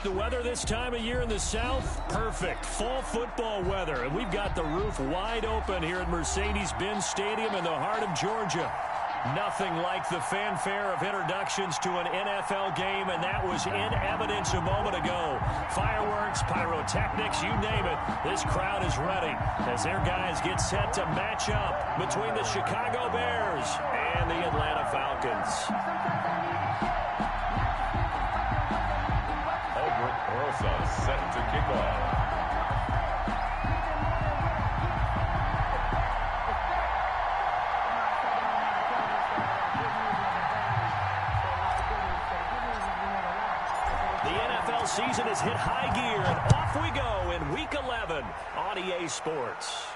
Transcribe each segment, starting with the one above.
The weather this time of year in the South, perfect. Fall football weather. And we've got the roof wide open here at Mercedes-Benz Stadium in the heart of Georgia. Nothing like the fanfare of introductions to an NFL game, and that was in evidence a moment ago. Fireworks, pyrotechnics, you name it. This crowd is ready as their guys get set to match up between the Chicago Bears and the Atlanta Falcons. Set to kick off. The NFL season has hit high gear, and off we go in Week 11 on EA Sports.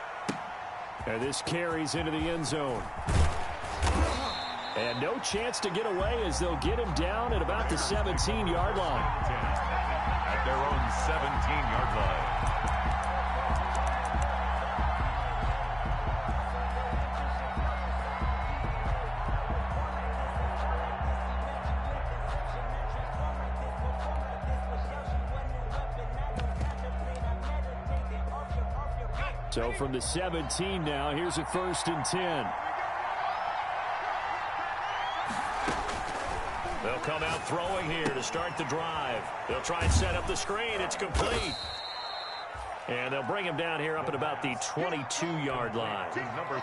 And this carries into the end zone. And no chance to get away as they'll get him down at about the 17-yard line. Their own 17-yard line. So from the 17 now, here's a 1st and 10. They'll come out throwing here to start the drive. They'll try and set up the screen. It's complete. And they'll bring him down here up at about the 22-yard line.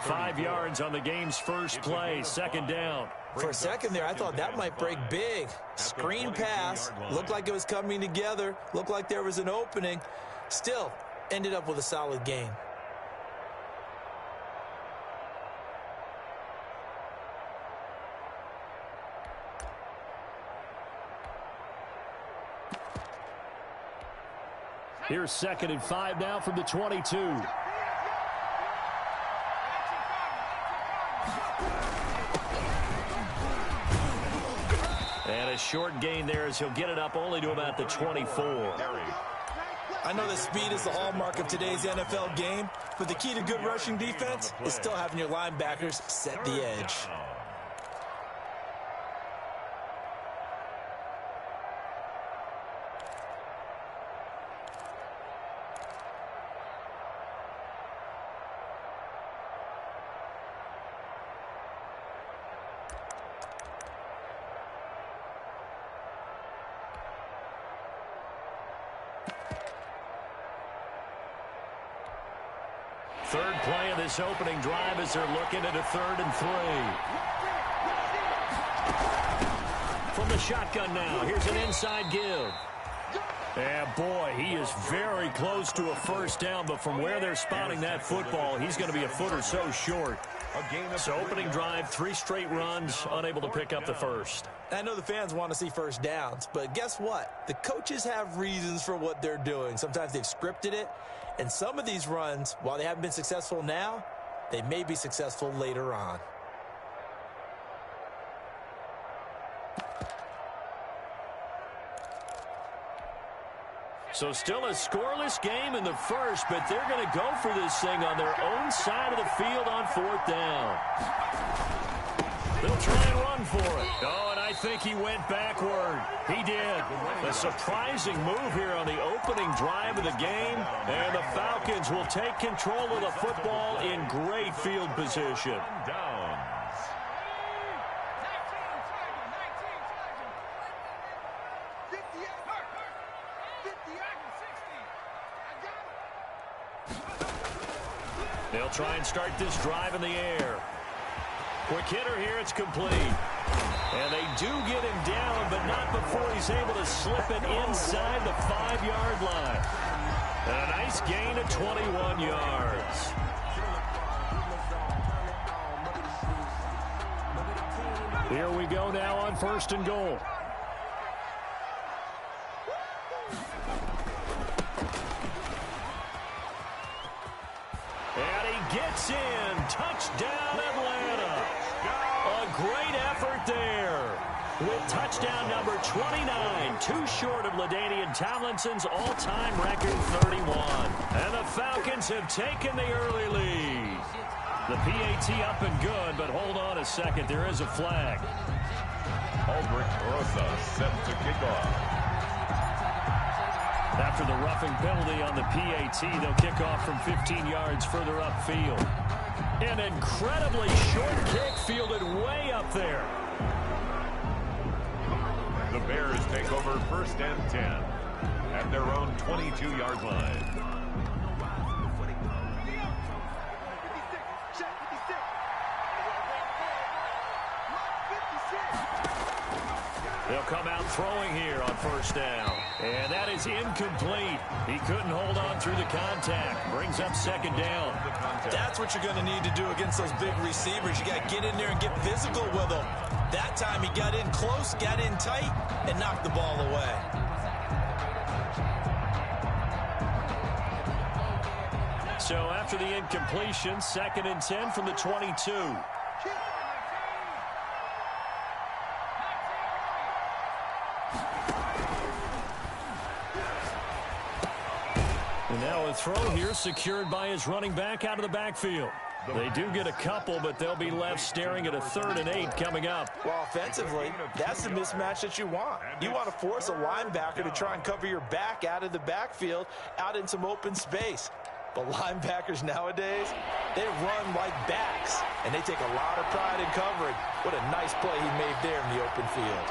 5 yards on the game's first play, 2nd down. For a second there, I thought that might break big. Screen pass. Looked like it was coming together. Looked like there was an opening. Still, ended up with a solid gain. Here's 2nd and 5 now from the 22. And a short gain there as he'll get it up only to about the 24. I know that speed is the hallmark of today's NFL game, but the key to good rushing defense is still having your linebackers set the edge. 3rd play of this opening drive as they're looking at a 3rd and 3. From the shotgun now, here's an inside give. Yeah, boy, he is very close to a 1st down, but from where they're spotting that football, he's going to be a foot or so short. So opening drive, 3 straight runs, unable to pick up the 1st. I know the fans want to see 1st downs, but guess what? The coaches have reasons for what they're doing. Sometimes they've scripted it, and some of these runs, while they haven't been successful now, they may be successful later on. So still a scoreless game in the 1st, but they're going to go for this thing on their own side of the field on 4th down. They'll try and run for it. Oh, and I think he went backward. He did. A surprising move here on the opening drive of the game, and the Falcons will take control of the football in great field position. They'll try and start this drive in the air. Quick hitter here, it's complete. And they do get him down, but not before he's able to slip it inside the 5-yard line. And a nice gain of 21 yards. Here we go now on 1st and goal. And he gets in. Touchdown, Atlanta. A great effort there. With touchdown number 29, too short of LaDainian Tomlinson's all-time record 31. And the Falcons have taken the early lead. The PAT up and good, but hold on a second. There is a flag. Albert Rosa set to kick off. After the roughing penalty on the PAT, they'll kick off from 15 yards further upfield. An incredibly short kick fielded way up there. The Bears take over 1st and 10 at their own 22-yard line. They'll come out throwing here on 1st down. And that is incomplete. He couldn't hold on through the contact. Brings up 2nd down. That's what you're going to need to do against those big receivers. You got to get in there and get physical with them. That time he got in close, got in tight, and knocked the ball away. So after the incompletion, 2nd and 10 from the 22. And now a throw here secured by his running back out of the backfield. They do get a couple, but they'll be left staring at a 3rd and 8 coming up. Well, offensively, that's the mismatch that you want. You want to force a linebacker to try and cover your back out of the backfield, out in some open space. But linebackers nowadays, they run like backs, and they take a lot of pride in covering. What a nice play he made there in the open field.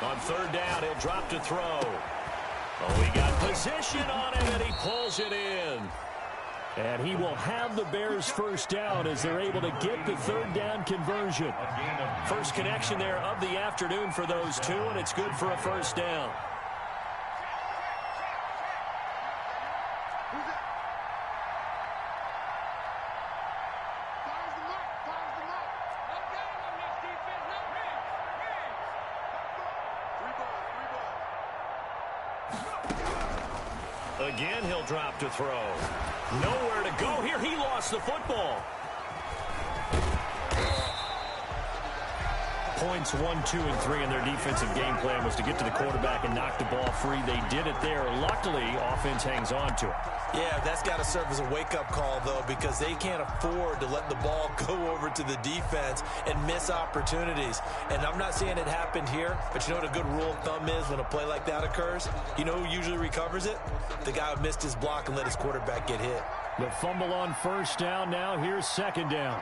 On 3rd down, he'll drop to throw. Oh, he got position on it, and he pulls it in. And he will have the Bears 1st down as they're able to get the 3rd down conversion. First connection there of the afternoon for those two, and it's good for a 1st down. Again, he'll drop to throw. Nowhere to go here. He lost the football. Points 1, 2, and 3 in their defensive game plan was to get to the quarterback and knock the ball free. They did it there. Luckily, offense hangs on to it. Yeah, that's got to serve as a wake-up call, though, because they can't afford to let the ball go over to the defense and miss opportunities. And I'm not saying it happened here, but you know what a good rule of thumb is when a play like that occurs? You know who usually recovers it? The guy who missed his block and let his quarterback get hit. The fumble on 1st down. Now here's 2nd down.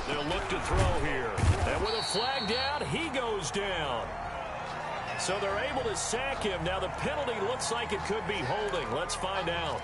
They'll look to throw here. And with a flag down, he goes down. So they're able to sack him. Now the penalty looks like it could be holding. Let's find out.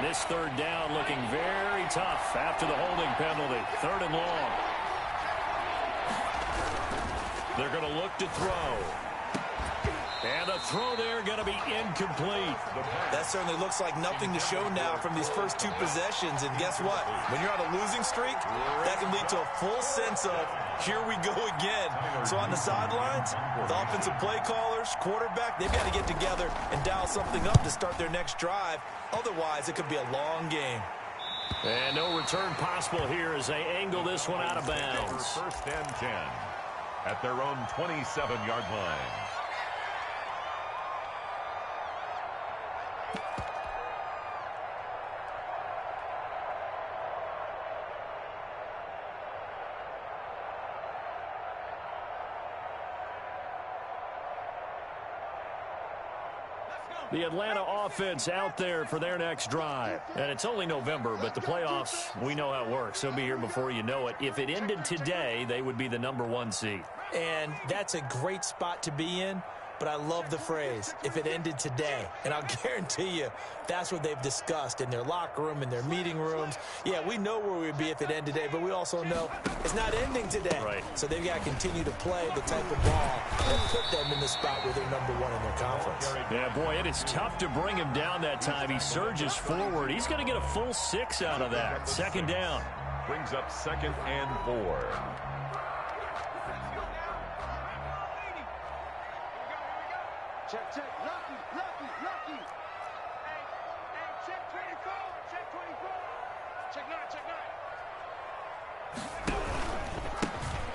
This 3rd down looking very tough after the holding penalty. 3rd and long. They're going to look to throw. And the throw there going to be incomplete. That certainly looks like nothing to show now from these first 2 possessions. And guess what? When you're on a losing streak, that can lead to a full sense of, here we go again. So on the sidelines, the offensive play callers, quarterback, they've got to get together and dial something up to start their next drive. Otherwise, it could be a long game. And no return possible here as they angle this one out of bounds. 1st and 10 at their own 27-yard line. The Atlanta offense out there for their next drive. And it's only November, but the playoffs, we know how it works. They'll be here before you know it. If it ended today, they would be the #1 seed. And that's a great spot to be in. But I love the phrase, if it ended today. And I'll guarantee you, that's what they've discussed in their locker room, in their meeting rooms. Yeah, we know where we'd be if it ended today, but we also know it's not ending today. Right. So they've got to continue to play the type of ball that put them in the spot where they're #1 in their conference. Yeah, boy, it is tough to bring him down that time. He surges forward. He's going to get a full 6 out of that. 2nd down. Brings up 2nd and 4. Check, check. Lucky. Hey, check 24. Check 24. Check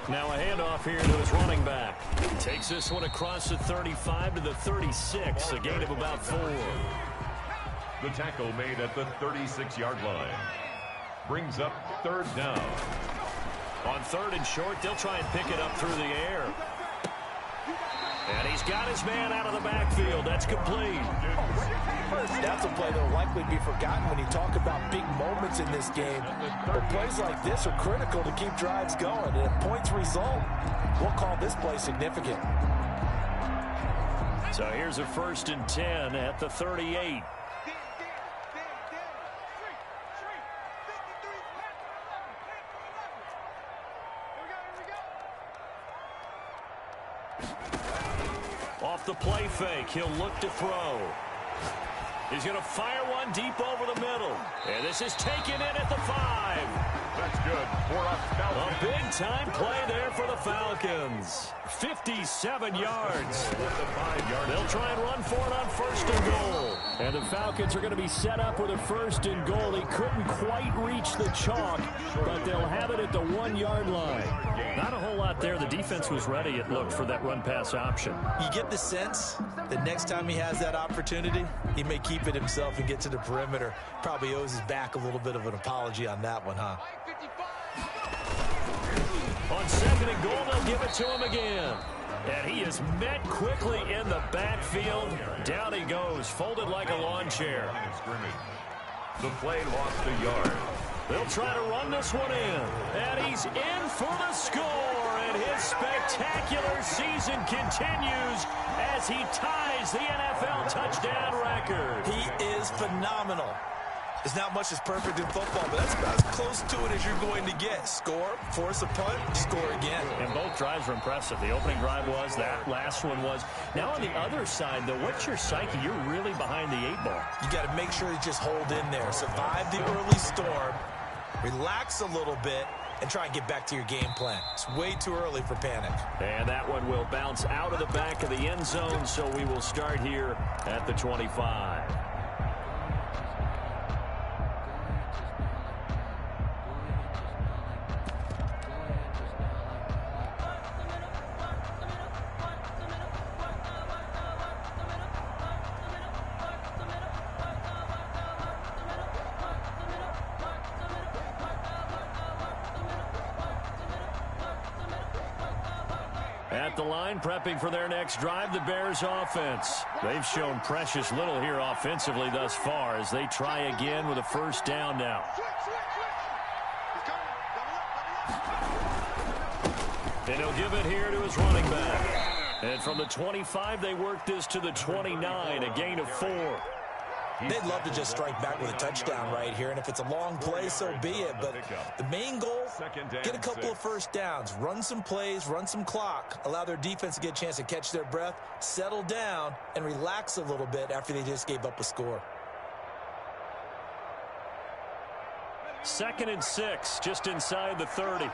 9. Now a handoff here to his running back. Takes this one across the 35 to the 36, a gain of about 4. The tackle made at the 36-yard line. Brings up third down. On third and short, they'll try and pick it up through the air. And he's got his man out of the backfield. That's complete. That's a play that will likely be forgotten when you talk about big moments in this game. But plays like this are critical to keep drives going. And if points result, we'll call this play significant. So here's a 1st and 10 at the 38. Off the play fake, he'll look to throw. He's going to fire one deep over the middle. And this is taken in at the 5. That's good for a Falcon. A big-time play there for the Falcons. 57 yards. They'll try and run for it on 1st and goal. And the Falcons are going to be set up with a 1st and goal. He couldn't quite reach the chalk, but they'll have it at the 1-yard line. Not a whole lot there. The defense was ready, it looked, for that run-pass option. You get the sense that next time he has that opportunity, he may keep it himself and get to the perimeter. Probably owes his back a little bit of an apology on that one, huh? On 2nd and goal, they'll give it to him again. And he is met quickly in the backfield. Down he goes, folded like a lawn chair. The play lost a yard. They'll try to run this one in. And he's in for the score. And his spectacular season continues as he ties the NFL touchdown record. He is phenomenal. There's not much that's perfect in football, but that's about as close to it as you're going to get. Score, force a punt, score again. And both drives were impressive. The opening drive was, that last one was. Now on the other side, though, what's your psyche? You're really behind the 8 ball. You got to make sure you just hold in there. Survive the early storm, relax a little bit, and try and get back to your game plan. It's way too early for panic. And that one will bounce out of the back of the end zone, so we will start here at the 25. At the line, prepping for their next drive, the Bears offense. They've shown precious little here offensively thus far as they try again with a 1st down now. And he'll give it here to his running back. And from the 25, they work this to the 29, a gain of 4. They'd love to just strike back with a touchdown right here, and if it's a long play, so be it. But the main goal, get a couple of 1st downs, run some plays, run some clock, allow their defense to get a chance to catch their breath, settle down, and relax a little bit after they just gave up a score. 2nd and 6, just inside the 30.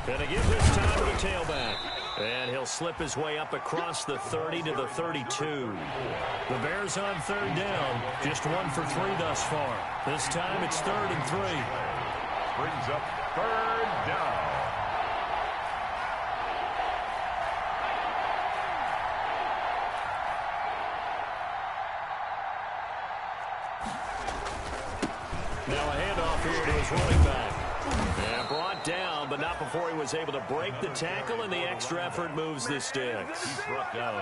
Gonna give this time to the tailback. And he'll slip his way up across the 30 to the 32. The Bears on 3rd down. Just 1 for 3 thus far. This time it's 3rd and 3. Brings up 3rd down. Now a handoff here to his running back. And brought down, but not before he was able to break the tackle, and the extra effort moves the sticks.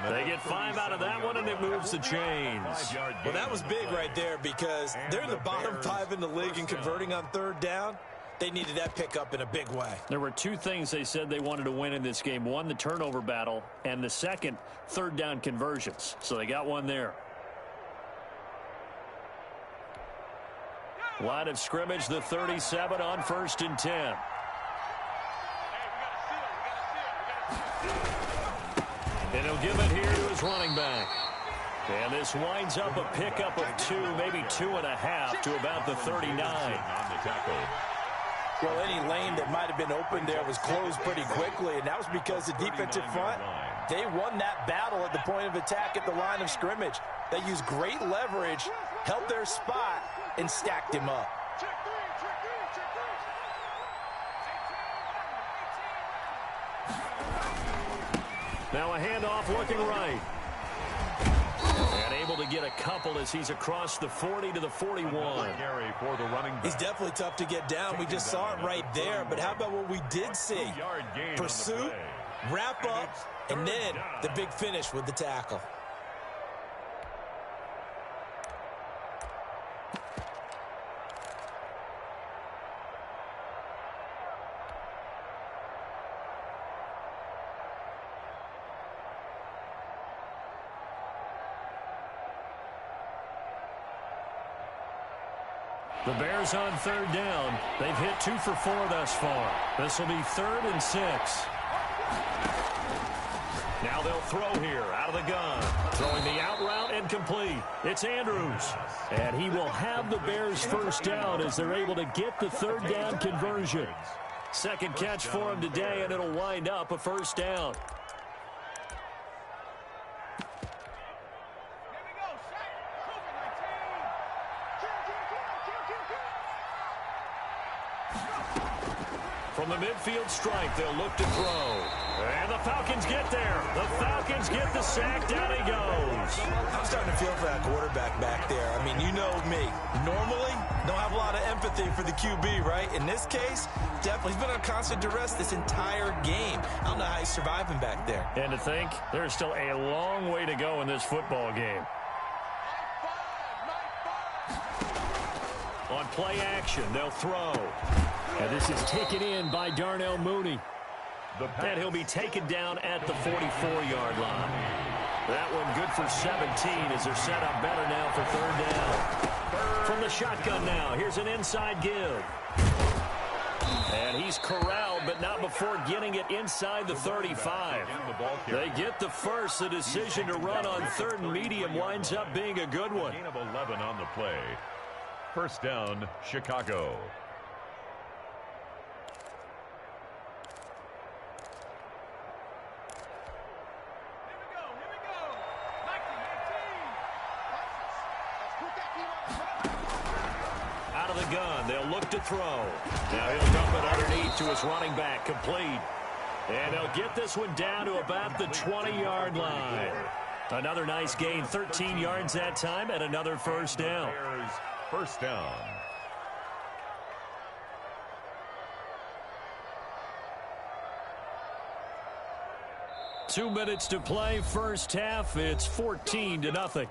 They get 5 out of that one, and it moves the chains. Well, that was big right there because they're in the bottom 5 in the league in converting on 3rd down. They needed that pickup in a big way. There were 2 things they said they wanted to win in this game. One, the turnover battle, and the second, 3rd down conversions. So they got one there. Line of scrimmage, the 37 on 1st and 10. And he'll give it here to his running back. And this winds up a pickup of 2, maybe 2.5 to about the 39. On the tackle. Well, any lane that might have been open there was closed pretty quickly, and that was because the defensive front, they won that battle at the point of attack at the line of scrimmage. They used great leverage, held their spot, and stacked him up. Now a handoff looking right. And able to get a couple as he's across the 40 to the 41. He's definitely tough to get down. We just saw it right there. But how about what we did see? Pursuit, wrap up, and then the big finish with the tackle. The Bears on third down. They've hit 2 for 4 thus far. This will be 3rd and 6. Now they'll throw here out of the gun. Throwing the out route and complete. It's Andrews. And he will have the Bears first down as they're able to get the 3rd down conversion. Second catch for him today, and it'll wind up a first down. From the midfield strike, they'll look to throw. And the Falcons get there. The Falcons get the sack. Down he goes. I'm starting to feel for that quarterback back there. I mean, you know me. Normally, don't have a lot of empathy for the QB, right? In this case, definitely. He's been on constant duress this entire game. I don't know how he's surviving back there. And to think, there's still a long way to go in this football game. On play action, they'll throw. And this is taken in by Darnell Mooney. And he'll be taken down at the 44-yard line. That one good for 17 as they're set up better now for 3rd down. From the shotgun now, here's an inside give. And he's corralled, but not before getting it inside the 35. They get the first. The decision to run on 3rd and medium winds up being a good one. Gain of 11 on the play. First down, Chicago. Out of the gun, they'll look to throw. Now he'll dump it underneath to his running back, complete. And they'll get this one down to about the 20-yard line. Another nice gain, 13 yards that time, and another first down. First down. Two minutes to play, first half. It's 14-0.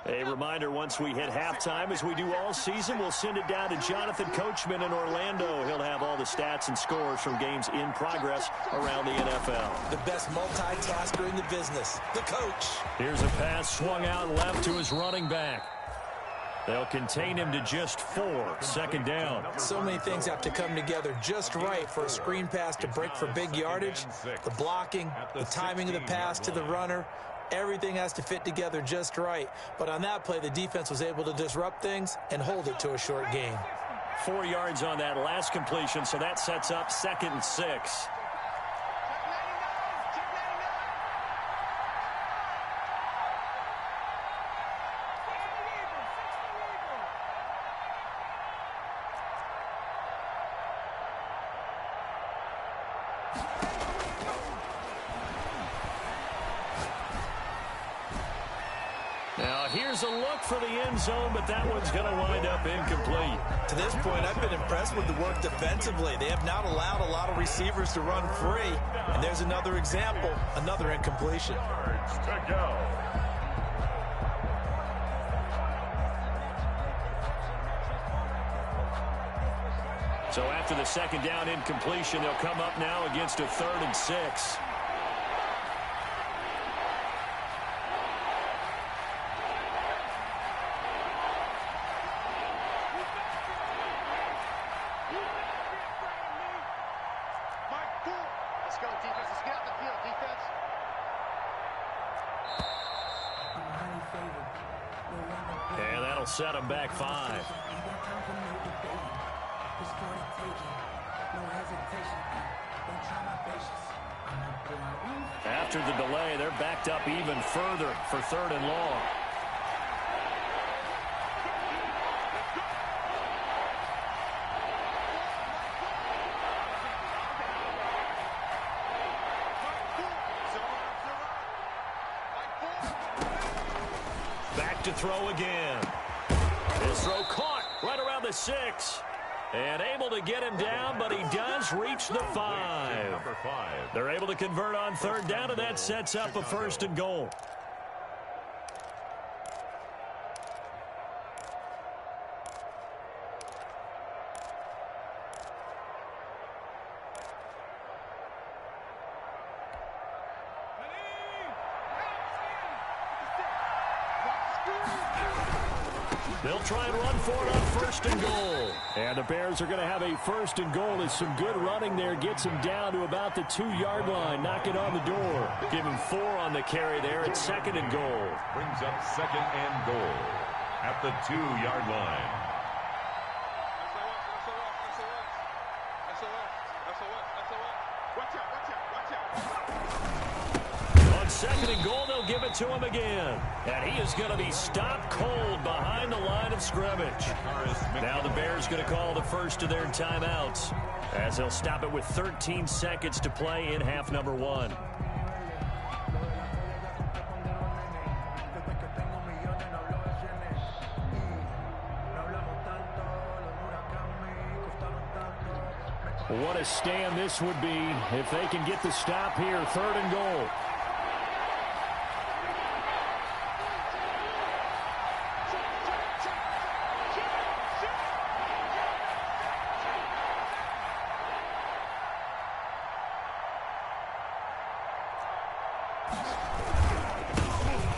A reminder, once we hit halftime, as we do all season, we'll send it down to Jonathan Coachman in Orlando. He'll have all the stats and scores from games in progress around the NFL. The best multitasker in the business, the coach. Here's a pass swung out left to his running back. They'll contain him to just 4. Second down. So many things have to come together just right for a screen pass to break for big yardage. The blocking, the timing of the pass to the runner. Everything has to fit together just right. But on that play, the defense was able to disrupt things and hold it to a short gain. 4 yards on that last completion, so that sets up 2nd and 6. Now, here's a look for the end zone, but that one's going to wind up incomplete. To this point, I've been impressed with the work defensively. They have not allowed a lot of receivers to run free. And there's another example, another incompletion. To go. So after the second down incompletion, they'll come up now against a 3rd and 6. set them back 5. After the delay, they're backed up even further for 3rd and long. Back to throw again. His throw caught right around the 6. And able to get him down, but he does reach the 5. Number 5. They're able to convert on 3rd down, and that sets up a 1st and goal. They'll try and run for it on 1st and goal. And the Bears are going to have a 1st and goal as some good running there gets him down to about the 2-yard line. Knock it on the door. Give him 4 on the carry there at 2nd and goal. Brings up 2nd and goal at the 2-yard line. On 2nd and goal, they'll give it to him again. And he is going to be stopped cold behind the line of scrimmage. Now the Bears going to call the first of their timeouts as they'll stop it with 13 seconds to play in half number 1. What a stand this would be if they can get the stop here. 3rd and goal.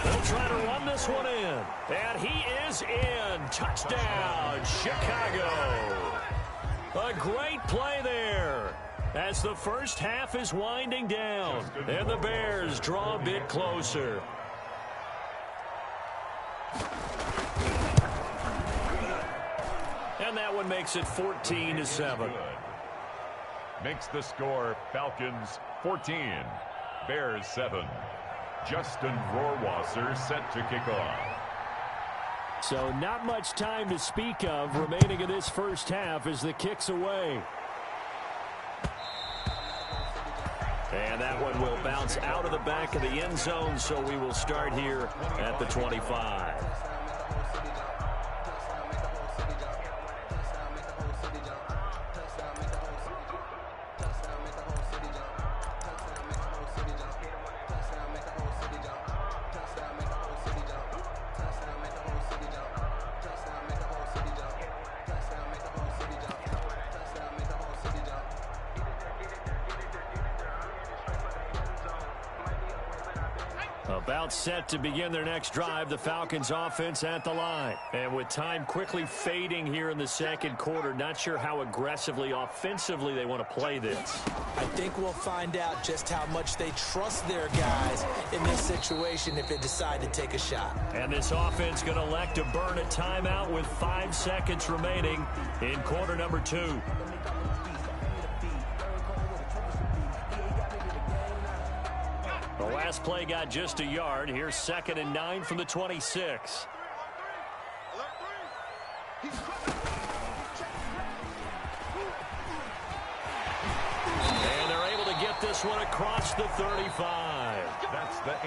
They'll try to run this one in. And he is in. Touchdown, Chicago. A great play there as the first half is winding down. And the Bears draw a bit closer. And that one makes it 14-7. Makes the score Falcons 14, Bears 7. Justin Rohrwasser set to kick off. So not much time to speak of remaining in this first half as the kick's away. And that one will bounce out of the back of the end zone, so we will start here at the 25. About set to begin their next drive, the Falcons offense at the line. And with time quickly fading here in the second quarter, not sure how aggressively, offensively they want to play this. I think we'll find out just how much they trust their guys in this situation if they decide to take a shot. And this offense going to elect to burn a timeout with 5 seconds remaining in quarter number 2. The last play got just a yard. Here's 2nd and 9 from the 26. And they're able to get this one across the 35.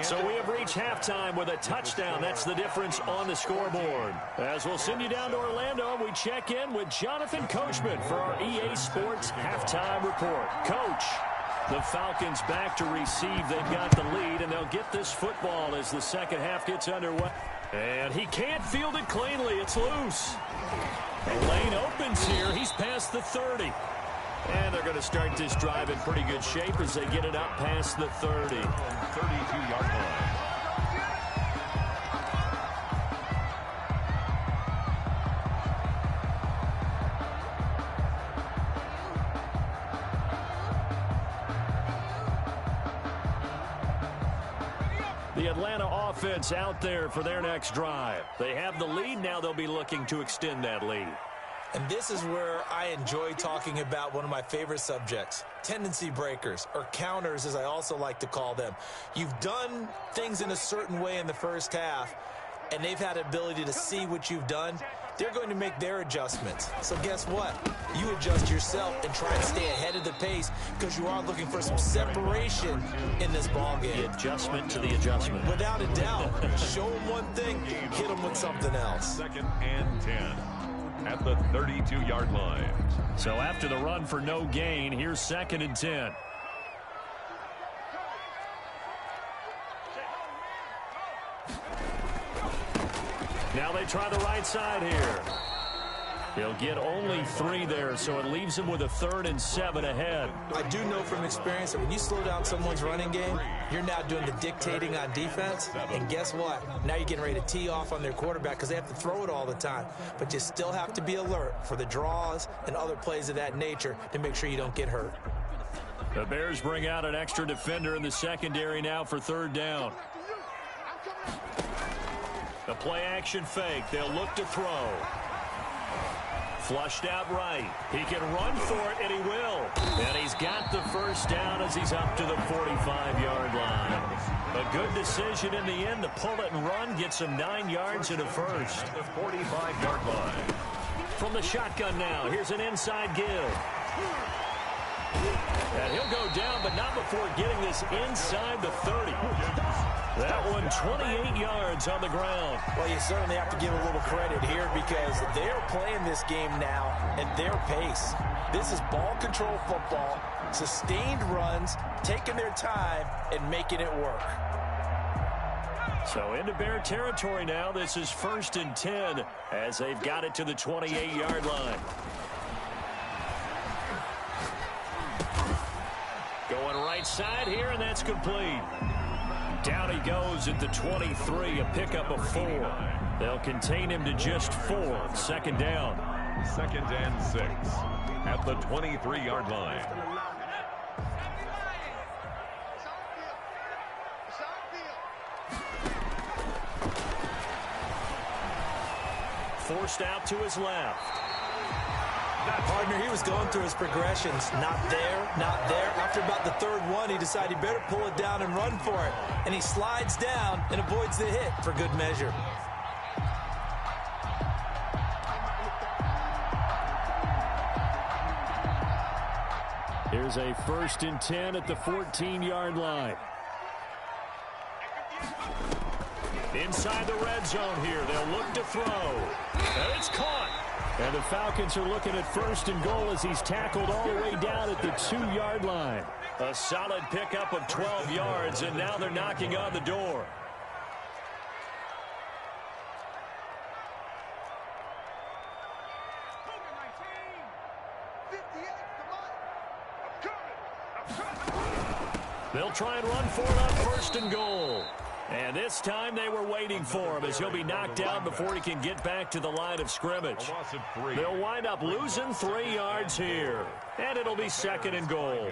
So we have reached halftime with a touchdown. That's the difference on the scoreboard. As we'll send you down to Orlando, we check in with Jonathan Coachman for our EA Sports Halftime Report. Coach. The Falcons back to receive. They've got the lead, and they'll get this football as the second half gets underway. And he can't field it cleanly. It's loose. The lane opens here. He's past the 30. And they're going to start this drive in pretty good shape as they get it up past the 30. 32-yard line. The Atlanta offense out there for their next drive. They have the lead. Now they'll be looking to extend that lead. And this is where I enjoy talking about one of my favorite subjects, tendency breakers, or counters as I also like to call them. You've done things in a certain way in the first half, and they've had the ability to see what you've done. They're going to make their adjustments. So guess what? You adjust yourself and try and stay ahead of the pace because you are looking for some separation in this ball game. The adjustment to the adjustment. Without a doubt. Show them one thing, hit them with something else. 2nd and 10 at the 32-yard line. So after the run for no gain, here's 2nd and 10. Now they try the right side here. He'll get only 3 there, so it leaves him with a 3rd and 7 ahead. I do know from experience that when you slow down someone's running game, you're now doing the dictating on defense. And guess what? Now you're getting ready to tee off on their quarterback because they have to throw it all the time. But you still have to be alert for the draws and other plays of that nature to make sure you don't get hurt. The Bears bring out an extra defender in the secondary now for 3rd down. The play action fake. They'll look to throw. Flushed out right. He can run for it, and he will. And he's got the first down as he's up to the 45-yard line. A good decision in the end to pull it and run, get some 9 yards and a first. The 45-yard line. From the shotgun now, here's an inside give. And he'll go down, but not before getting this inside the 30. That one 28 yards on the ground. Well, you certainly have to give a little credit here because they're playing this game now at their pace. This is ball control football, sustained runs, taking their time and making it work. So into Bear territory now. This is 1st and 10 as they've got it to the 28-yard line. Going right side here, and that's complete. Down he goes at the 23, a pickup of 4. They'll contain him to just 4. 2nd down. 2nd and 6 at the 23-yard line. Forced out to his left. Partner, he was going through his progressions. Not there, not there. After about the 3rd one, he decided he better pull it down and run for it. And he slides down and avoids the hit for good measure. Here's a 1st and 10 at the 14-yard line. Inside the red zone here. They'll look to throw. And it's caught. And the Falcons are looking at 1st and goal as he's tackled all the way down at the 2-yard line. A solid pickup of 12 yards, and now they're knocking on the door. They'll try and run for it on 1st and goal. And this time they were waiting for him as he'll be knocked down before he can get back to the line of scrimmage. They'll wind up losing 3 yards here. And it'll be 2nd and goal.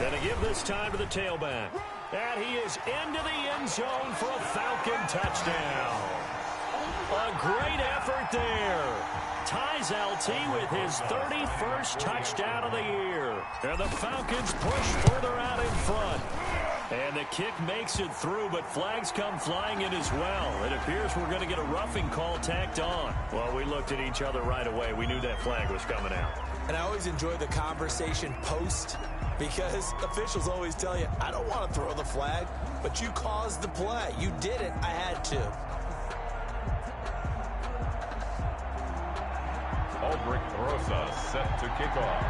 Gonna give this time to the tailback. And he is into the end zone for a Falcon touchdown. A great effort there. Ties LT with his 31st touchdown of the year. And the Falcons push further out in front. And the kick makes it through, but flags come flying in as well. It appears we're going to get a roughing call tacked on. Well, we looked at each other right away. We knew that flag was coming out. And I always enjoy the conversation post because officials always tell you, I don't want to throw the flag, but you caused the play. You did it. I had to. Aldrich Rosa set to kick off.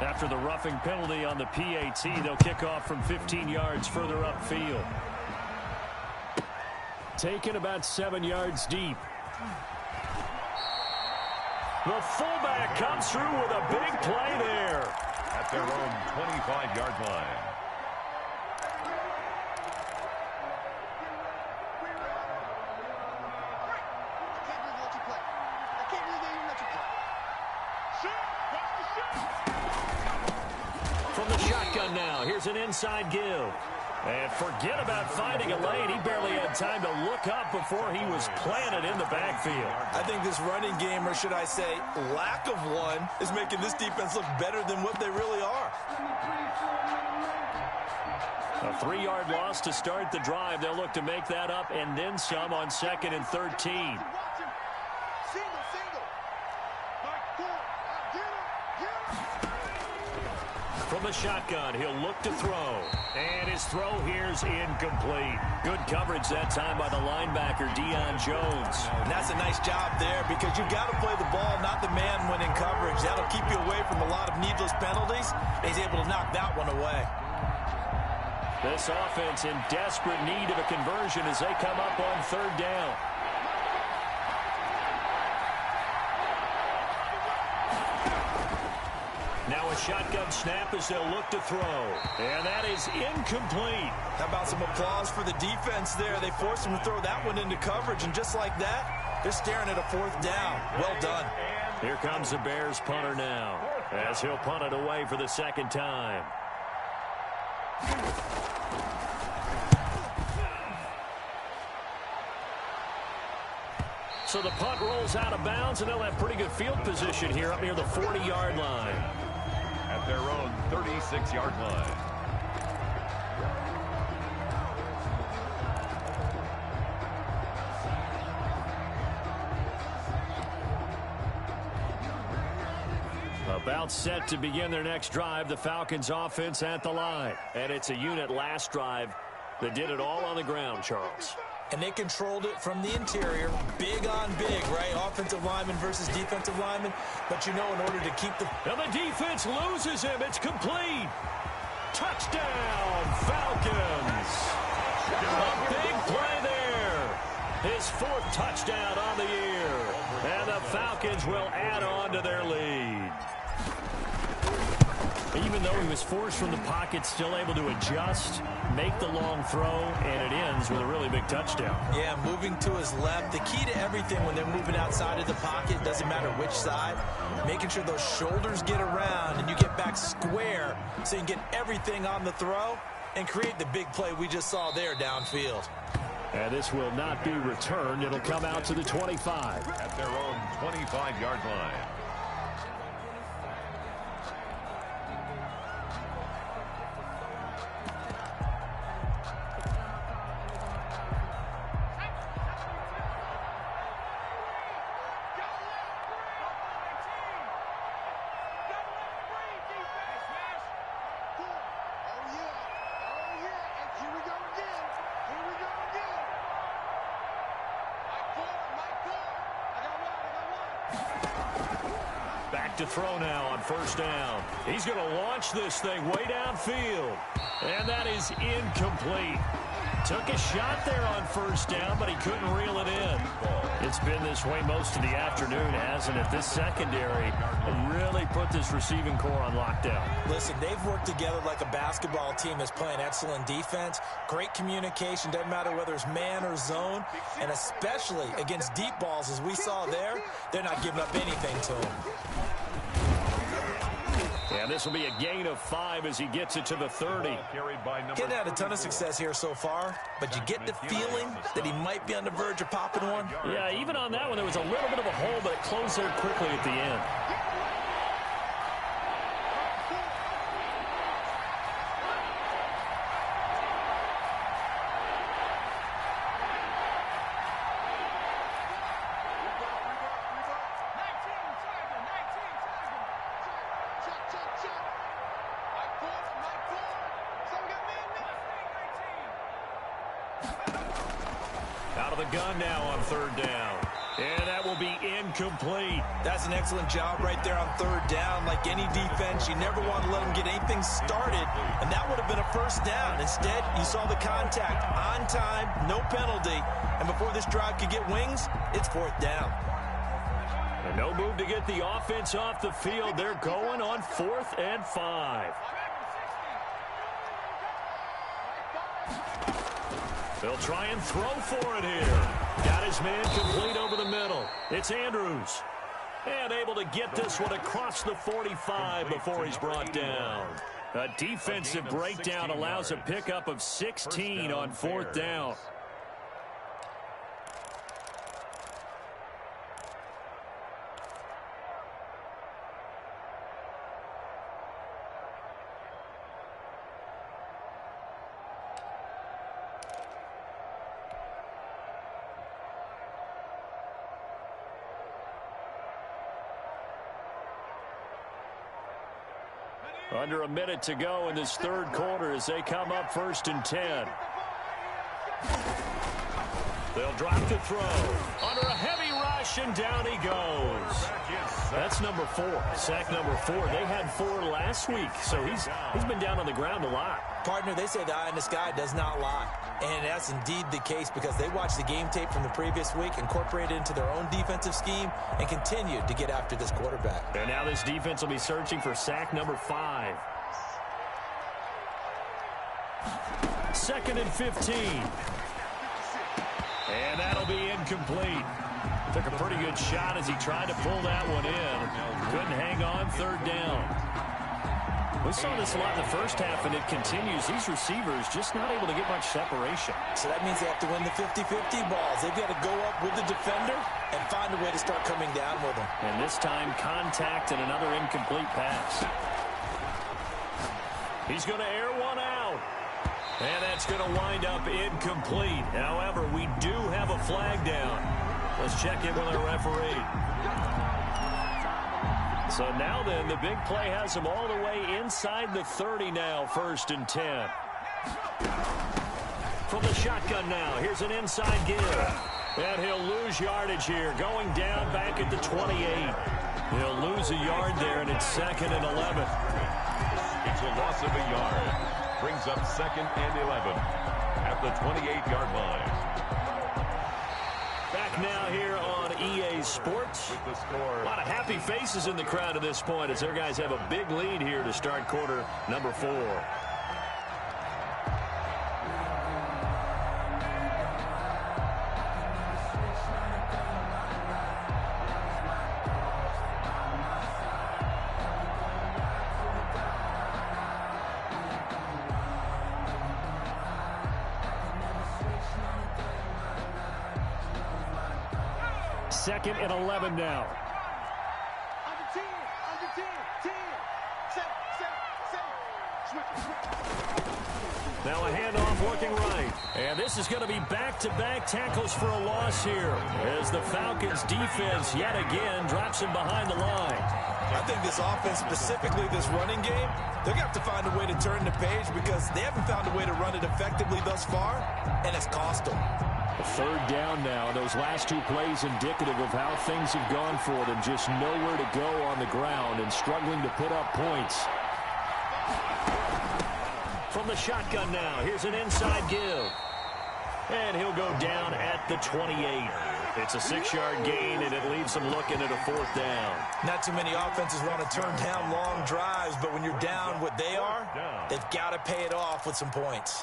After the roughing penalty on the PAT, they'll kick off from 15 yards further upfield. Taken about 7 yards deep. The fullback comes through with a big play there. At their own 25-yard line. From the shotgun now, here's an inside give. And forget about finding a lane. He barely had time to look up before he was planted in the backfield. I think this running game, or should I say lack of one, is making this defense look better than what they really are. A 3-yard loss to start the drive. They'll look to make that up and then some on 2nd and 13. From the shotgun, he'll look to throw. And his throw here's incomplete. Good coverage that time by the linebacker, Deion Jones. And that's a nice job there because you've got to play the ball, not the man when in coverage. That'll keep you away from a lot of needless penalties. And he's able to knock that one away. This offense in desperate need of a conversion as they come up on 3rd down. Now a shotgun snap as they'll look to throw. And that is incomplete. How about some applause for the defense there? They forced him to throw that one into coverage, and just like that, they're staring at a 4th down. Well done. Here comes the Bears punter now as he'll punt it away for the 2nd time. So the punt rolls out of bounds, and they'll have pretty good field position here up near the 40-yard line. At their own 36-yard line. About set to begin their next drive, the Falcons offense at the line. And it's a unit last drive that did it all on the ground, Charles. And they controlled it from the interior, big on big, right? Offensive lineman versus defensive lineman. But you know, in order to keep the... And the defense loses him. It's complete. Touchdown, Falcons. A big play there. His 4th touchdown on the year. And the Falcons will add on to their lead. Even though he was forced from the pocket, still able to adjust, make the long throw, and it ends with a really big touchdown. Yeah, moving to his left. The key to everything when they're moving outside of the pocket, doesn't matter which side, making sure those shoulders get around and you get back square so you can get everything on the throw and create the big play we just saw there downfield. And this will not be returned. It'll come out to the 25. At their own 25-yard line. To throw now on 1st down. He's going to launch this thing way downfield. And that is incomplete. Took a shot there on 1st down, but he couldn't reel it in. It's been this way most of the afternoon, hasn't it? This secondary really put this receiving core on lockdown. Listen, they've worked together like a basketball team that's playing excellent defense. Great communication, doesn't matter whether it's man or zone. And especially against deep balls, as we saw there, they're not giving up anything to them. And this will be a gain of 5 as he gets it to the 30. Getting had a ton of success here so far, but you get the feeling that he might be on the verge of popping one. Yeah, even on that one, there was a little bit of a hole, but it closed there quickly at the end. Out of the gun now on 3rd down. And that will be incomplete. That's an excellent job right there on 3rd down. Like any defense, you never want to let them get anything started, and that would have been a 1st down. Instead, you saw the contact on time, no penalty, and before this drive could get wings, it's 4th down. And no move to get the offense off the field. They're going on 4th and 5. They'll try and throw for it here. Got his man complete over the middle. It's Andrews. And able to get this one across the 45 before he's brought down. A defensive breakdown allows a pickup of 16 on 4th down. Under a minute to go in this 3rd quarter as they come up 1st and 10. They'll drop the throw. Under a heavy rush, and down he goes. That's number 4. Sack number 4. They had 4 last week, so he's been down on the ground a lot. Partner, they say the eye in the sky does not lie. And that's indeed the case because they watched the game tape from the previous week, incorporated it into their own defensive scheme, and continued to get after this quarterback. And now this defense will be searching for sack number 5. 2nd and 15. And that'll be incomplete. Took a pretty good shot as he tried to pull that one in. Couldn't hang on 3rd down. We saw this a lot in the first half, and it continues. These receivers just not able to get much separation. So that means they have to win the 50-50 balls. They've got to go up with the defender and find a way to start coming down with them. And this time, contact and another incomplete pass. He's going to air one out. And that's going to wind up incomplete. However, we do have a flag down. Let's check in with our referee. So now then, the big play has him all the way inside the 30 now, 1st and 10. From the shotgun now, here's an inside give. And he'll lose yardage here, going down back at the 28. He'll lose a yard there, and it's 2nd and 11. It's a loss of a yard. Brings up 2nd and 11 at the 28-yard line. Back now here on EA Sports. With the score. A lot of happy faces in the crowd at this point as their guys have a big lead here to start quarter number 4. Second and 11 now. Under 10, under 10, 10. Set. Switch. Now a handoff looking right. And this is going to be back-to-back tackles for a loss here as the Falcons defense yet again drops him behind the line. I think this offense, specifically this running game, they're going to have to find a way to turn the page because they haven't found a way to run it effectively thus far, and it's cost them. 3rd down now. Those last 2 plays indicative of how things have gone for them. Just nowhere to go on the ground and struggling to put up points. From the shotgun now, here's an inside give. And he'll go down at the 28. It's a 6-yard gain, and it leaves them looking at a 4th down. Not too many offenses want to turn down long drives, but when you're down what they are, they've got to pay it off with some points.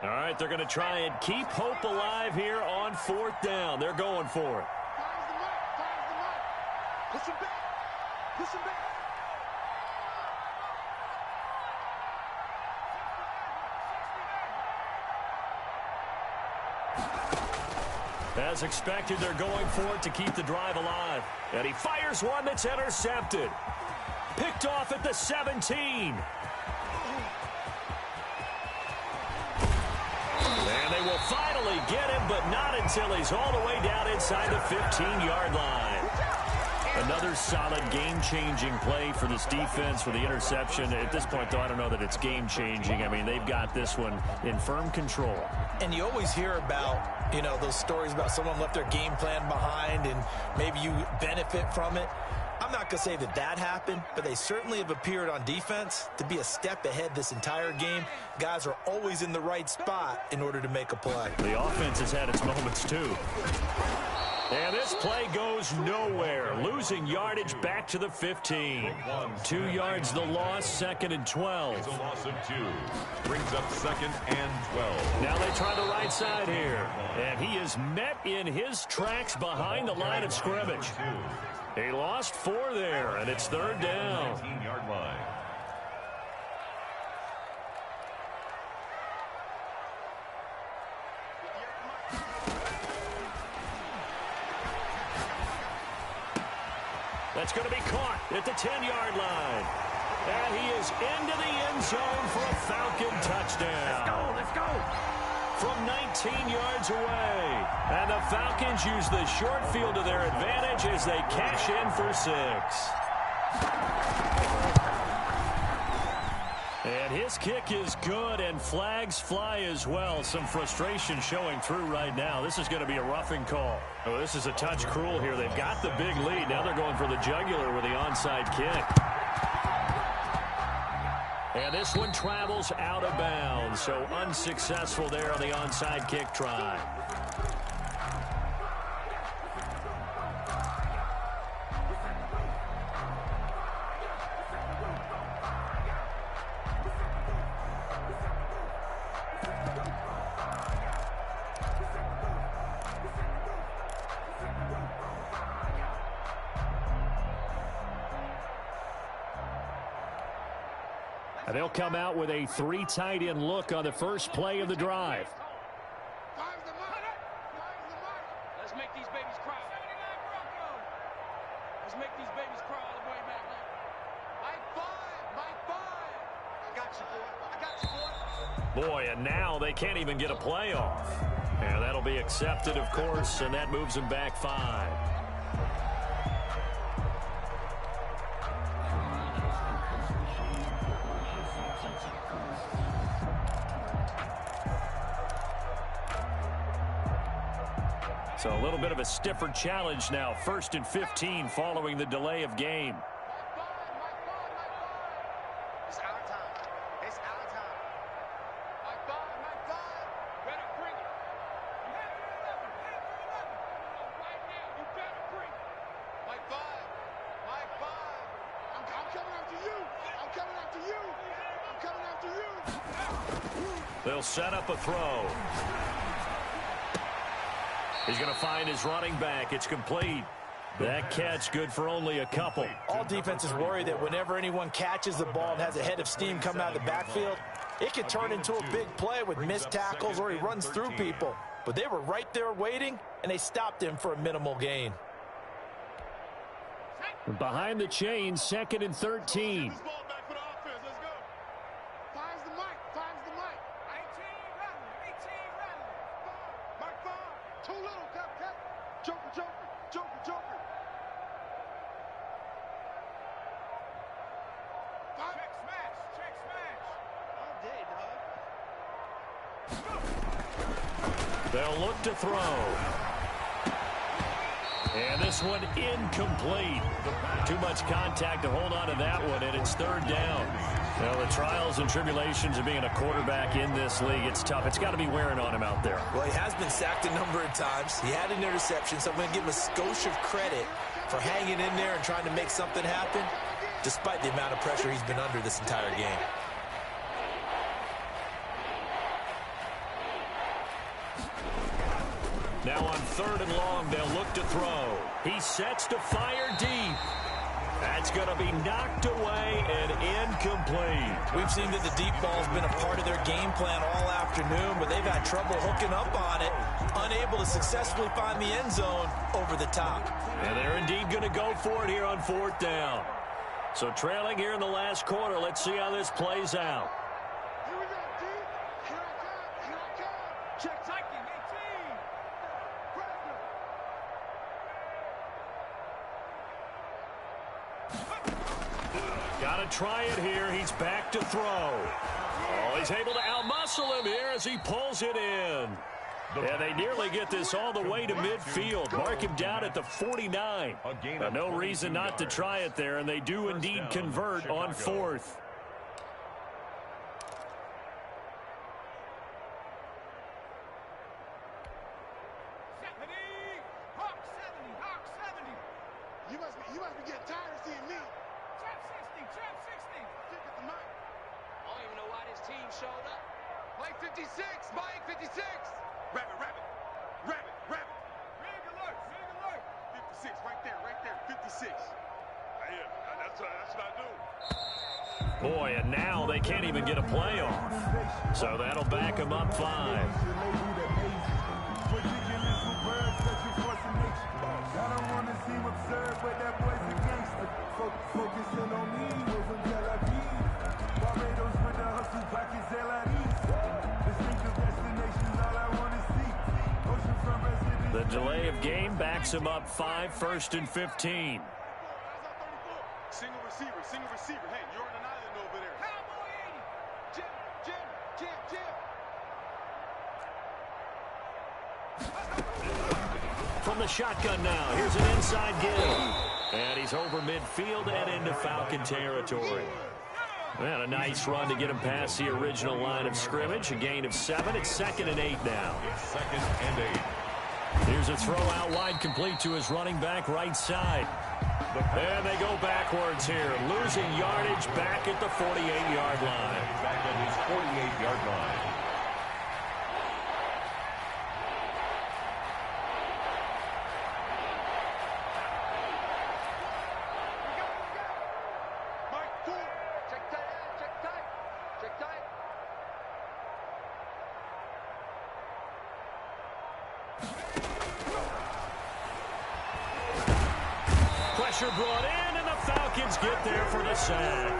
All right, they're going to try and keep hope alive here on 4th down. They're going for it. Fires the mark. Push him back. As expected, they're going for it to keep the drive alive. And he fires one that's intercepted. Picked off at the 17. And they will finally get him, but not until he's all the way down inside the 15-yard line. Another solid game-changing play for this defense for the interception. At this point, though, I don't know that it's game-changing. I mean, they've got this one in firm control. And you always hear about, those stories about someone left their game plan behind and maybe you benefit from it. I'm not going to say that happened, but they certainly have appeared on defense to be a step ahead this entire game. Guys are always in the right spot in order to make a play. The offense has had its moments, too. And this play goes nowhere. Losing yardage back to the 15. 2 yards the loss, 2nd and 12. It's a loss of 2. Brings up 2nd and 12. Now they try the right side here. And he is met in his tracks behind the line of scrimmage. He lost 4 there, and it's 3rd down. 19-yard line. That's going to be caught at the 10-yard line. And he is into the end zone for a Falcon touchdown. Let's go. From 19 yards away. And the Falcons use the short field to their advantage as they cash in for 6. And his kick is good, and flags fly as well. Some frustration showing through right now. This is going to be a roughing call. Oh, this is a touch cruel here. They've got the big lead. Now they're going for the jugular with the onside kick. And this one travels out of bounds, so unsuccessful there on the onside kick try. And they'll come out with a 3 tight end look on the first play of the drive. Let's make these babies cry. Let's make these babies cry all the way back. Mike 5. I got you, boy. I got you, boy. Boy, and now they can't even get a play off. And that'll be accepted, of course, and that moves them back 5. So a little bit of a stiffer challenge now. 1st and 15 following the delay of game. It's our time. It's our time. Mike 5. Better bring it. You have it 11. Right now, you better bring it. Mike 5. I'm coming after you. I'm coming after you. I'm coming after you. They'll set up a throw. He's going to find his running back. It's complete. That catch good for only a couple. All defenses worry that whenever anyone catches the ball and has a head of steam coming out of the backfield, it could turn into a big play with missed tackles or he runs through people. But they were right there waiting, and they stopped him for a minimal gain. Behind the chains, 2nd and 13. They'll look to throw. And this one incomplete. Too much contact to hold on to that one, and it's 3rd down. Well, the trials and tribulations of being a quarterback in this league, it's tough. It's got to be wearing on him out there. Well, he has been sacked a number of times. He had an interception, so I'm going to give him a skosh of credit for hanging in there and trying to make something happen, despite the amount of pressure he's been under this entire game. Now on 3rd and long, they'll look to throw. He sets to fire deep. That's going to be knocked away and incomplete. We've seen that the deep ball's been a part of their game plan all afternoon, but they've had trouble hooking up on it, unable to successfully find the end zone over the top. And they're indeed going to go for it here on 4th down. So trailing here in the last quarter, let's see how this plays out. Here we go, D. Here I come. Here I come. Check taking 18. Got to try it here. He's back to throw. Oh, he's able to outmuscle him here as he pulls it in. And they nearly get this all the way to midfield. Mark him down at the 49. No reason not to try it there, and they do indeed convert on 4th. You must be getting tired of seeing me. Trap 60, trap 60. Stick at the mic. I don't even know why this team showed up. Mike 56, Mike 56. Rabbit, rabbit, rabbit, rabbit. Rig alert, 56, right there, 56. Yeah, that's what I do. Boy, and now they can't even get a play off. So that'll back them up 5. I don't want to seem absurd, but that boy's a gangster. Focusing on me wasn't Tel Aviv. Barbados with the hustle pockets, LIDs. Distinctive destinations, all I want to see. Oceanfront residence. The delay of game backs them up 5, 1st and 15. Single receiver. Hey, you're on an island over there. Cowboy 80. Jim. From the shotgun now, here's an inside give. And he's over midfield and into Falcon territory. And a nice run to get him past the original line of scrimmage. A gain of 7. It's 2nd and 8 now. 2nd and 8. Here's a throw out wide, complete to his running back right side. And they go backwards here, losing yardage back at the 48-yard line. Back at his 48-yard line. Mike, cool. Check tight. Pressure brought in, and the Falcons get there for the sack.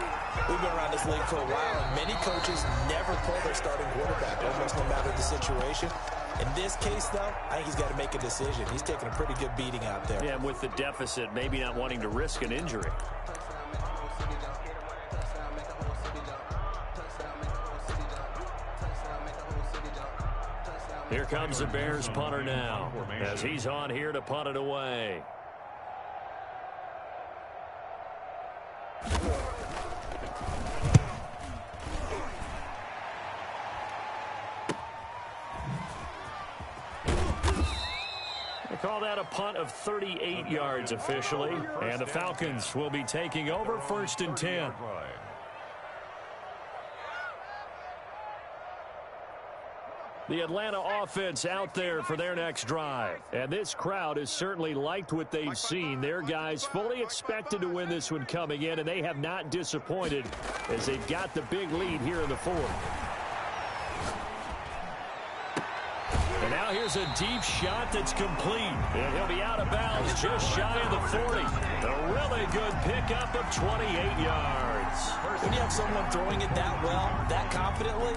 We've been around this league for a while, and many coaches never pull their starting quarterback, almost no matter the situation. In this case, though, I think he's got to make a decision. He's taking a pretty good beating out there. Yeah, and with the deficit, maybe not wanting to risk an injury. Here comes the Bears punter now, as he's on here to punt it away. They call that a punt of 38 yards officially, and the Falcons will be taking over 1st and 10. The Atlanta offense out there for their next drive. And this crowd has certainly liked what they've seen. Their guys fully expected to win this one coming in, and they have not disappointed as they've got the big lead here in the 4th. And now here's a deep shot that's complete. And he'll be out of bounds just shy of the 40. A really good pickup of 28 yards. When you have someone throwing it that well, that confidently,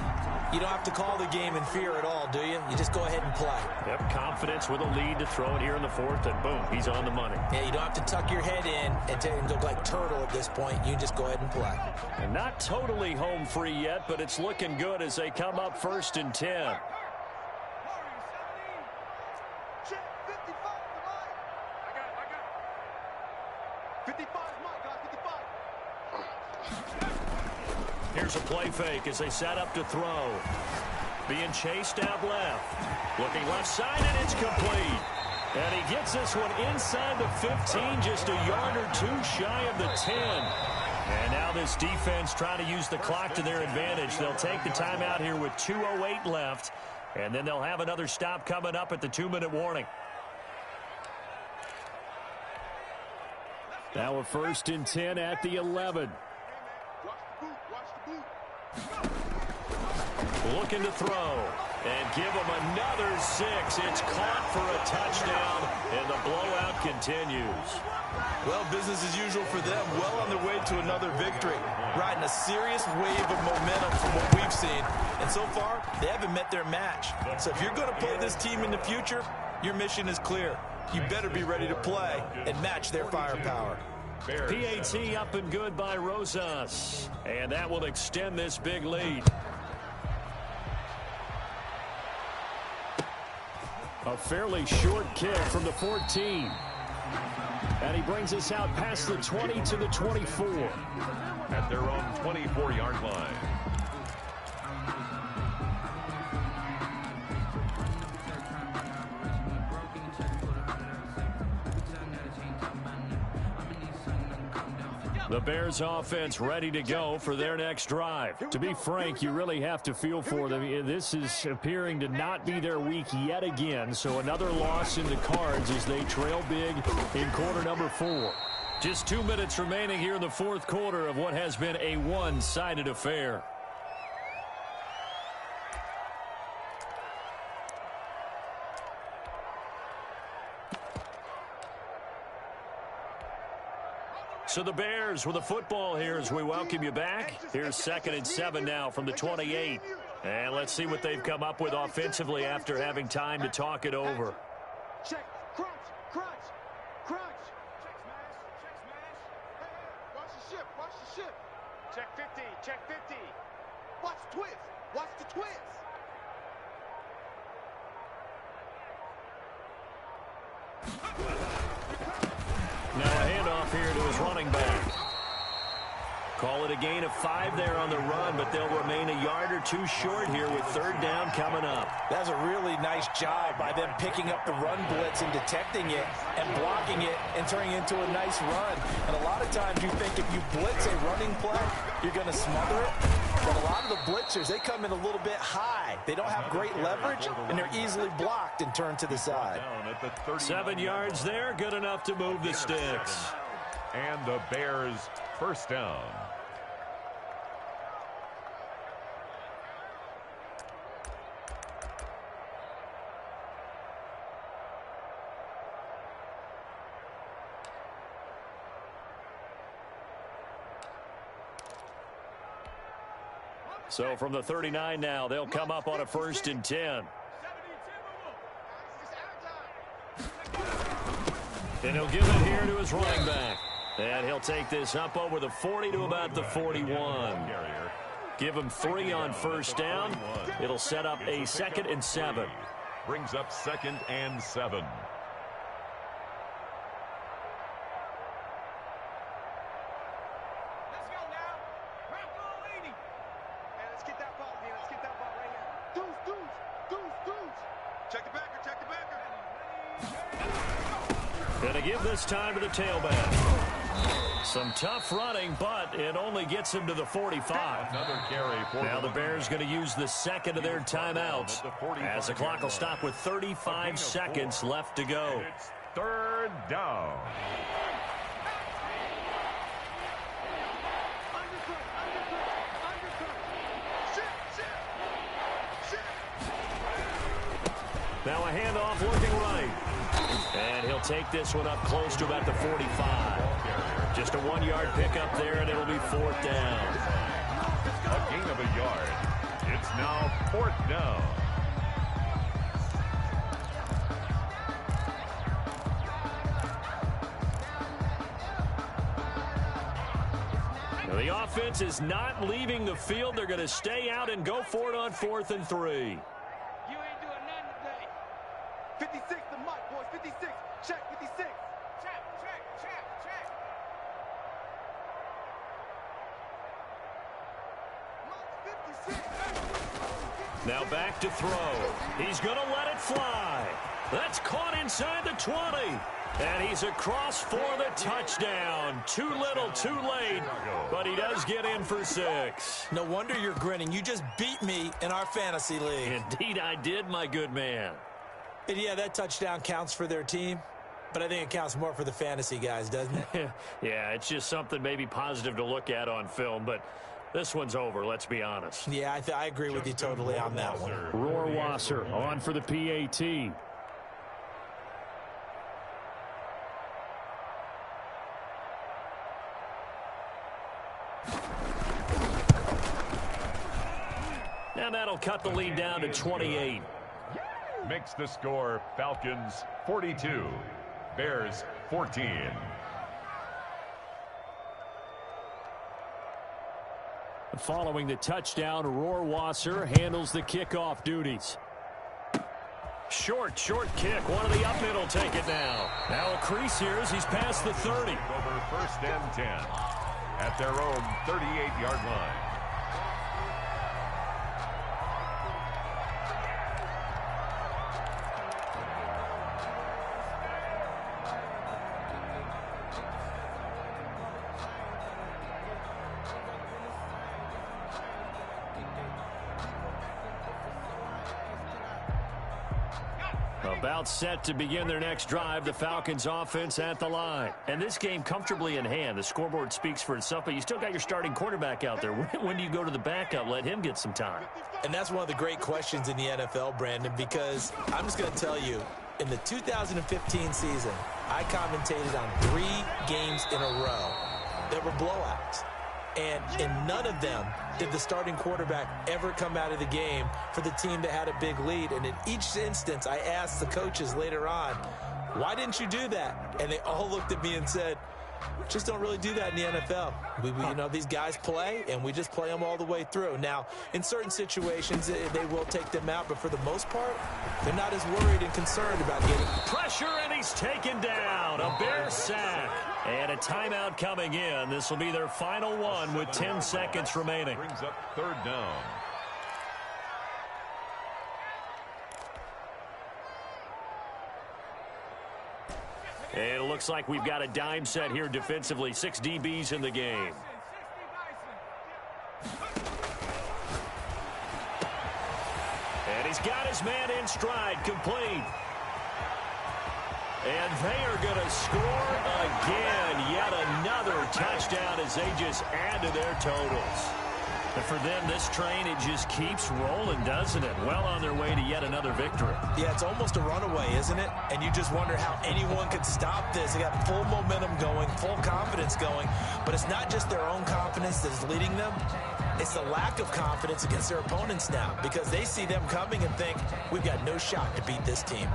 you don't have to call the game in fear at all, do you? You just go ahead and play. Yep, confidence with a lead to throw it here in the 4th, and boom, he's on the money. Yeah, you don't have to tuck your head in and go like turtle at this point. You just go ahead and play. And not totally home free yet, but it's looking good as they come up 1st and 10. 55 is mine, guys, 55. Here's a play fake as they set up to throw. Being chased out left. Looking left side, and it's complete. And he gets this one inside the 15, just a yard or 2 shy of the 10. And now this defense trying to use the clock to their advantage. They'll take the timeout here with 2:08 left, and then they'll have another stop coming up at the 2-minute warning. Now a 1st and 10 at the 11. Looking to throw and give him another 6. It's caught for a touchdown, and the blowout continues. Well, business as usual for them. Well on their way to another victory. Riding a serious wave of momentum from what we've seen. And so far, they haven't met their match. So if you're going to play this team in the future, your mission is clear. You better be ready to play and match their firepower. PAT up and good by Rosas. And that will extend this big lead. A fairly short kick from the 14. And he brings us out past the 20 to the 24. At their own 24-yard line. The Bears offense ready to go for their next drive. To be frank, you really have to feel for them. This is appearing to not be their week yet again. So another loss in the cards as they trail big in quarter number 4. Just 2 minutes remaining here in the fourth quarter of what has been a one-sided affair. So the Bears with the football here as we welcome you back. Here's 2nd and 7 now from the 28. And let's see what they've come up with offensively after having time to talk it over. Check, crunch, crunch, crunch. Check smash, check smash. Hey, watch the ship, watch the ship. Check 50, check 50. Watch twist, watch the twist. Now a handoff here to his running back. Call it a gain of 5 there on the run, but they'll remain a yard or 2 short here with 3rd down coming up. That's a really nice job by them picking up the run blitz and detecting it and blocking it and turning it into a nice run. And a lot of times you think if you blitz a running play, you're going to smother it. But a lot of the blitzers, they come in a little bit high. They don't have great leverage, and they're easily blocked and turned to the side. 7 yards there, good enough to move the sticks. And the Bears first down. So from the 39 now, they'll come up on a 1st and 10. And he'll give it here to his running back. And he'll take this up over the 40 to about the 41. Give him 3 on 1st down. It'll set up a 2nd and 7. Brings up 2nd and 7. Gonna give this time to the tailback. Some tough running, but it only gets him to the 45. Another carry for now the Bears going to use the 2nd of their timeouts as the clock will stop with 35 seconds left to go. It's 3rd down. Now a handoff looking right. And he'll take this one up close to about the 45. Just a 1-yard pickup there, and it'll be 4th down. A gain of a yard. It's now 4th down. Now the offense is not leaving the field. They're going to stay out and go for it on 4th and 3. You ain't doing nothing today. 56, the mic, boys. 56. Check, 56. Check, check, check, check. Mic, 56. Now back to throw. He's going to let it fly. That's caught inside the 20. And he's across for the touchdown. Too little, too late. But he does get in for 6. No wonder you're grinning. You just beat me in our fantasy league. Indeed I did, my good man. And yeah, that touchdown counts for their team, but I think it counts more for the fantasy guys, doesn't it? Yeah, it's just something maybe positive to look at on film, but this one's over, let's be honest. Yeah, I agree with you totally on that one. Rohrwasser on for the PAT. And that'll cut the lead down to 28. Makes the score Falcons 42, Bears 14. Following the touchdown, Rohrwasser handles the kickoff duties. Short kick. One of the up mid will take it now. Now a crease here as he's past the 30. Over 1st and 10 at their own 38-yard line. About set to begin their next drive, the Falcons offense at the line. And this game comfortably in hand. The scoreboard speaks for itself, but you still got your starting quarterback out there. When do you go to the backup? Let him get some time. And that's one of the great questions in the NFL, Brandon, because I'm just going to tell you, in the 2015 season, I commentated on 3 games in a row that were blowouts. And in none of them did the starting quarterback ever come out of the game for the team that had a big lead. And in each instance, I asked the coaches later on, why didn't you do that? And they all looked at me and said, just don't really do that in the NFL. You know, these guys play, and we just play them all the way through. Now, in certain situations, they will take them out, but for the most part, they're not as worried and concerned about getting pressure, and he's taken down. A Bear sack. And a timeout coming in. This will be their final one with 10 seconds remaining. Brings up 3rd down. And it looks like we've got a dime set here defensively. 6 DBs in the game. And he's got his man in stride, complete. And they are going to score again. Yet another touchdown as they just add to their totals. And for them, this train, it just keeps rolling, doesn't it? Well on their way to yet another victory. Yeah, it's almost a runaway, isn't it? And you just wonder how anyone could stop this. They got full momentum going, full confidence going. But it's not just their own confidence that's leading them. It's the lack of confidence against their opponents now, because they see them coming and think, we've got no shot to beat this team.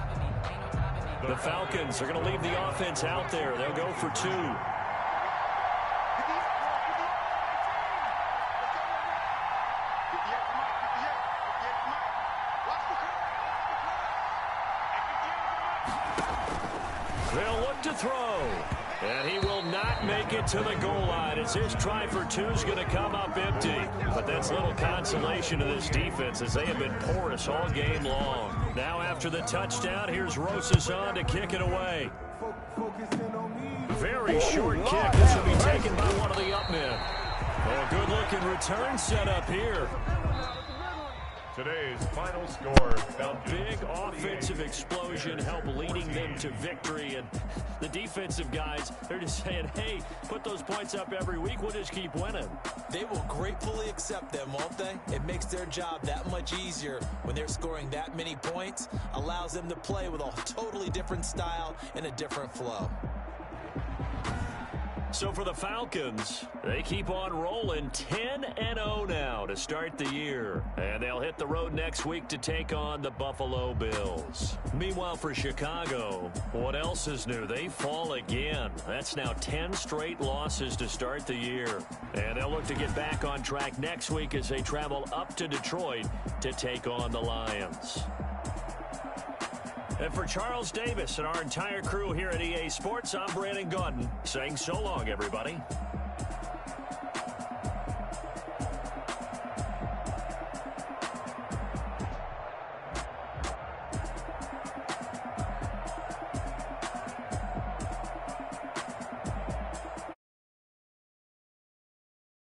The Falcons are going to leave the offense out there. They'll go for 2. They'll look to throw. And he will not make it to the goal line as his try for 2 is going to come up empty. But that's little consolation to this defense as they have been porous all game long. Now after the touchdown, here's Rosas on to kick it away. Very short kick. This will be taken by one of the up men. A good-looking return set up here. Today's final score. A big offensive explosion helped leading them to victory. And the defensive guys, they're just saying, hey, put those points up every week. We'll just keep winning. They will gratefully accept them, won't they? It makes their job that much easier when they're scoring that many points. Allows them to play with a totally different style and a different flow. So for the Falcons, they keep on rolling 10-0 now to start the year. And they'll hit the road next week to take on the Buffalo Bills. Meanwhile, for Chicago, what else is new? They fall again. That's now 10 straight losses to start the year. And they'll look to get back on track next week as they travel up to Detroit to take on the Lions. And for Charles Davis and our entire crew here at EA Sports, I'm Brandon Gaudin saying so long, everybody.